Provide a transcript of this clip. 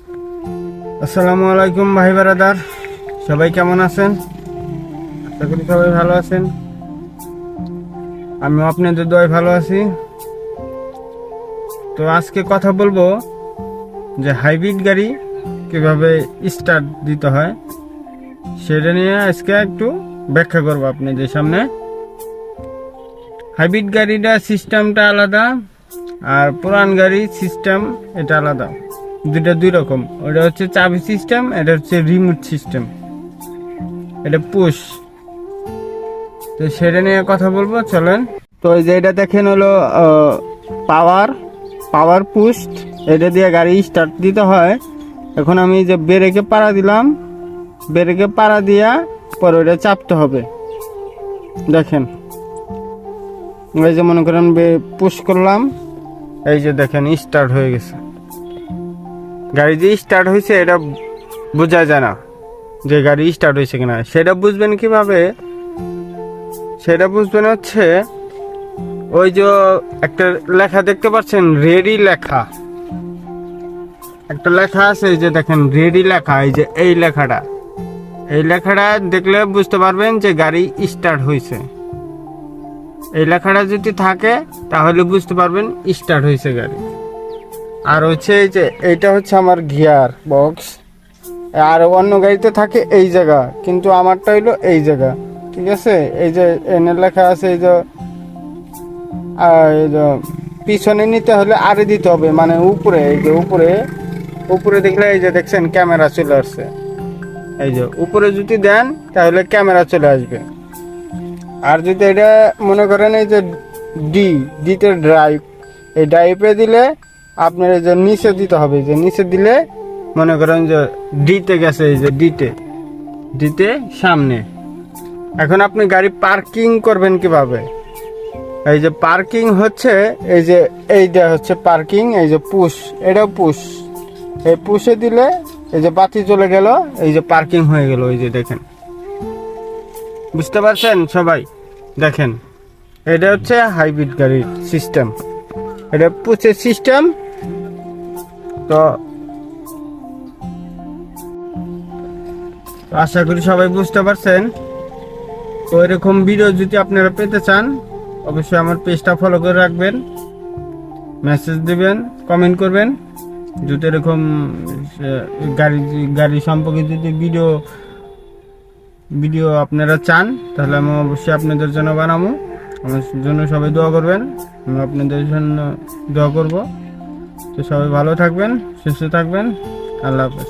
আসসালামু আলাইকুম ভাই বারাদার, সবাই কেমন আছেন? আশা করি সবাই ভালো আছেন। আমিও আপনাদের দোয়ায় ভালো আছি। তো আজকে কথা বলবো যে হাইব্রিড গাড়ি কিভাবে স্টার্ট দিতে হয় সেটা নিয়ে আজকে একটু ব্যাখ্যা করবো আপনাদের সামনে। হাইব্রিড গাড়িটা সিস্টেমটা আলাদা, আর পুরান গাড়ির সিস্টেম এটা আলাদা, দুটা দুই রকম। ওটা হচ্ছে চাবি সিস্টেম, এটা হচ্ছে রিমোট সিস্টেম, এটা পুশ। তো সেটা নিয়ে কথা বলবো, চলেন। তো এই যে এটা দেখেন হলো পাওয়ার পুস্ট, এটা দিয়ে গাড়ি স্টার্ট দিতে হয়। এখন আমি যে ব্রেকে পাড়া দিলাম, ব্রেকে পাড়া দিয়া পরে ওটা চাপতে হবে। দেখেন এই যে মনে করেন পুশ করলাম, এই যে দেখেন স্টার্ট হয়ে গেছে। গাড়ি যে স্টার্ট হয়েছে এটা বোঝা যায় না যে গাড়ি স্টার্ট হয়েছে কিনা। সেটা বুঝবেন কিভাবে? সেটা বুঝবেন হচ্ছে ওই যে একটা লেখা দেখতে পাচ্ছেন, রেডি লেখা, একটা লেখা আছে, এই যে দেখেন রেডি লেখা, এই যে এই লেখাটা দেখলে বুঝতে পারবেন যে গাড়ি স্টার্ট হয়েছে। এই লেখাটা যদি থাকে তাহলে বুঝতে পারবেন স্টার্ট হয়েছে গাড়ি। আর হচ্ছে এই যে এইটা হচ্ছে আমার গিয়ার বক্স, আর অন্য গাড়িতে থাকে এই জায়গা, কিন্তু আমারটা হইলো এই জায়গা, ঠিক আছে? এই যে এনে লেখা আছে, এই যে পিছনে নিতে হলে আরে দিতে হবে, মানে উপরে, এই যে উপরে দেখলে এই যে দেখছেন ক্যামেরা চলে আসছে। এই যে উপরে যদি দেন তাহলে ক্যামেরা চলে আসবে। আর যদি এটা মনে করেন এই যে ডিতে ড্রাইভ, এই ড্রাইভে দিলে আপনার এই যে নিচে দিতে হবে, যে নিচে দিলে মনে করেন যে ডিতে গেছে, এই যে ডিতে সামনে। এখন আপনি গাড়ি পার্কিং করবেন কিভাবে? এই যে পার্কিং হচ্ছে, এই যে এইটা হচ্ছে পার্কিং, এই যে পুশ, এটাও পুশ। এই পুশে দিলে এই যে বাতি চলে গেল, এই যে পার্কিং হয়ে গেল। এই যে দেখেন, বুঝতে পারছেন সবাই? দেখেন এটা হচ্ছে হাইব্রিড গাড়ির সিস্টেম, এটা পুশের সিস্টেম। তো আশা করি সবাই বুঝতে পারছেন। তো এরকম ভিডিও যদি আপনারা পেতে চান অবশ্যই আমার পেজটা ফলো করে রাখবেন, মেসেজ দিবেন, কমেন্ট করবেন। যদি এরকম গাড়ি সম্পর্কে যদি ভিডিও আপনারা চান তাহলে আমি অবশ্যই আপনাদের জন্য বানাবো। আমার জন্য সবাই দোয়া করবেন, আমি আপনাদের জন্য দোয়া করব। তো সবাই ভালো থাকবেন, সুস্থ থাকবেন। আল্লাহ হাফেজ।